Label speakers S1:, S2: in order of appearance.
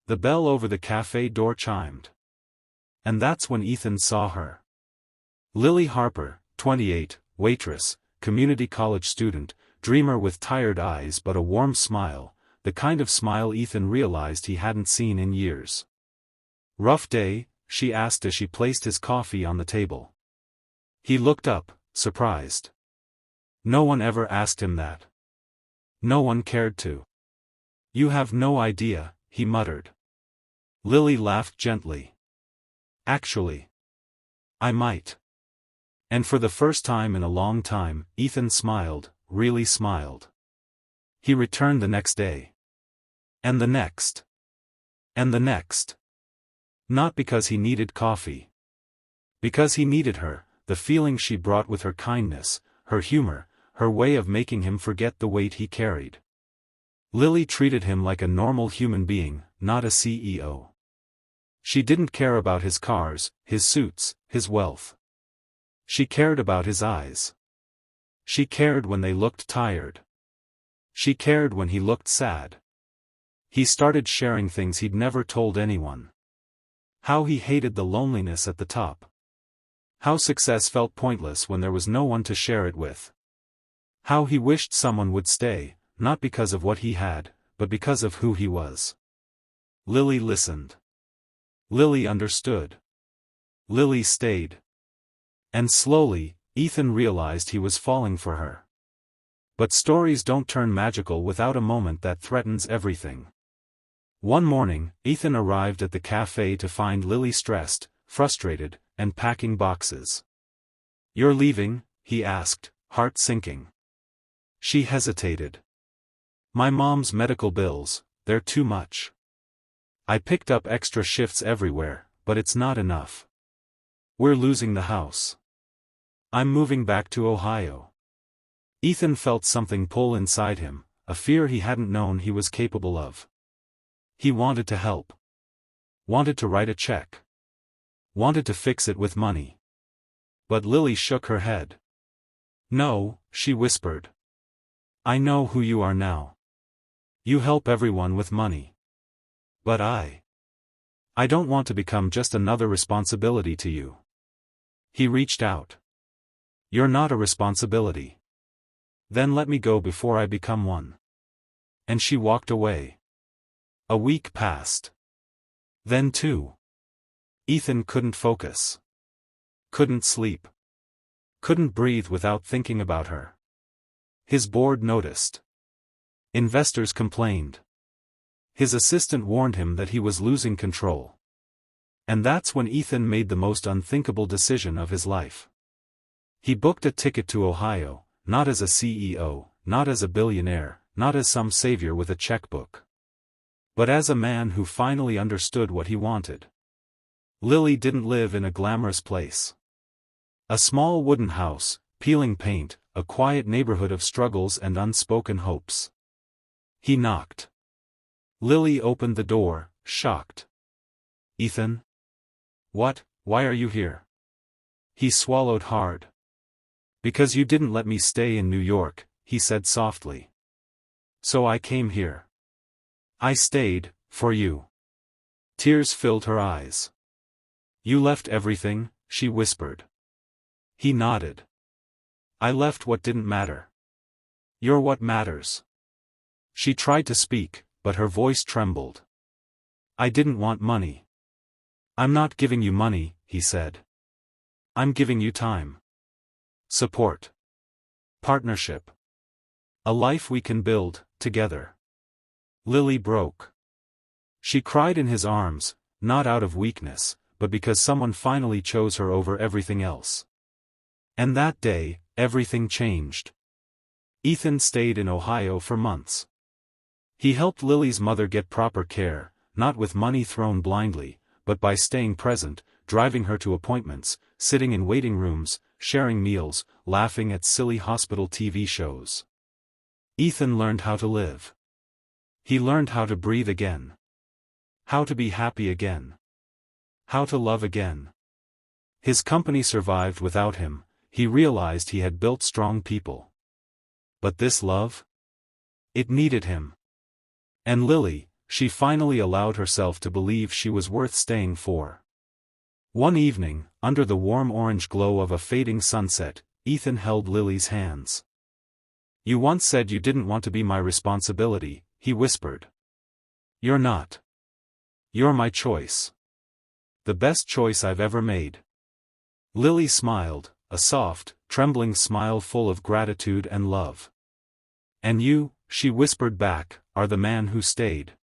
S1: The bell over the cafe door chimed. And that's when Ethan saw her. Lily Harper, 28, waitress, community college student, dreamer with tired eyes but a warm smile, the kind of smile Ethan realized he hadn't seen in years. "Rough day?" she asked as she placed his coffee on the table. He looked up, surprised. No one ever asked him that. No one cared to. "You have no idea," he muttered. Lily laughed gently. "Actually, I might." And for the first time in a long time, Ethan smiled, really smiled. He returned the next day. And the next. And the next. Not because he needed coffee. Because he needed her, the feeling she brought with her kindness, her humor, her way of making him forget the weight he carried. Lily treated him like a normal human being, not a CEO. She didn't care about his cars, his suits, his wealth. She cared about his eyes. She cared when they looked tired. She cared when he looked sad. He started sharing things he'd never told anyone. How he hated the loneliness at the top. How success felt pointless when there was no one to share it with. How he wished someone would stay, not because of what he had, but because of who he was. Lily listened. Lily understood. Lily stayed. And slowly, Ethan realized he was falling for her. But stories don't turn magical without a moment that threatens everything. One morning, Ethan arrived at the cafe to find Lily stressed, frustrated, and packing boxes. "You're leaving?" he asked, heart sinking. She hesitated. "My mom's medical bills, they're too much. I picked up extra shifts everywhere, but it's not enough. We're losing the house. I'm moving back to Ohio." Ethan felt something pull inside him, a fear he hadn't known he was capable of. He wanted to help. Wanted to write a check. Wanted to fix it with money. But Lily shook her head. "No," she whispered. "I know who you are now. You help everyone with money. But I don't want to become just another responsibility to you." He reached out. "You're not a responsibility. Then let me go before I become one." And she walked away. A week passed. Then two. Ethan couldn't focus. Couldn't sleep. Couldn't breathe without thinking about her. His board noticed. Investors complained. His assistant warned him that he was losing control. And that's when Ethan made the most unthinkable decision of his life. He booked a ticket to Ohio, not as a CEO, not as a billionaire, not as some savior with a checkbook. But as a man who finally understood what he wanted. Lily didn't live in a glamorous place. A small wooden house, peeling paint, a quiet neighborhood of struggles and unspoken hopes. He knocked. Lily opened the door, shocked. "Ethan? What, why are you here?" He swallowed hard. "Because you didn't let me stay in New York," he said softly. "So I came here. I stayed, for you." Tears filled her eyes. "You left everything?" she whispered. He nodded. "I left what didn't matter. You're what matters." She tried to speak, but her voice trembled. "I didn't want money." "I'm not giving you money," he said. "I'm giving you time. Support. Partnership. A life we can build, together." Lily broke. She cried in his arms, not out of weakness, but because someone finally chose her over everything else. And that day, everything changed. Ethan stayed in Ohio for months. He helped Lily's mother get proper care, not with money thrown blindly, but by staying present, driving her to appointments, sitting in waiting rooms, sharing meals, laughing at silly hospital TV shows. Ethan learned how to live. He learned how to breathe again. How to be happy again. How to love again. His company survived without him. He realized he had built strong people. But this love? It needed him. And Lily, she finally allowed herself to believe she was worth staying for. One evening, under the warm orange glow of a fading sunset, Ethan held Lily's hands. "You once said you didn't want to be my responsibility," he whispered. "You're not. You're my choice. The best choice I've ever made." Lily smiled, a soft, trembling smile full of gratitude and love. "And you," she whispered back, "are the man who stayed."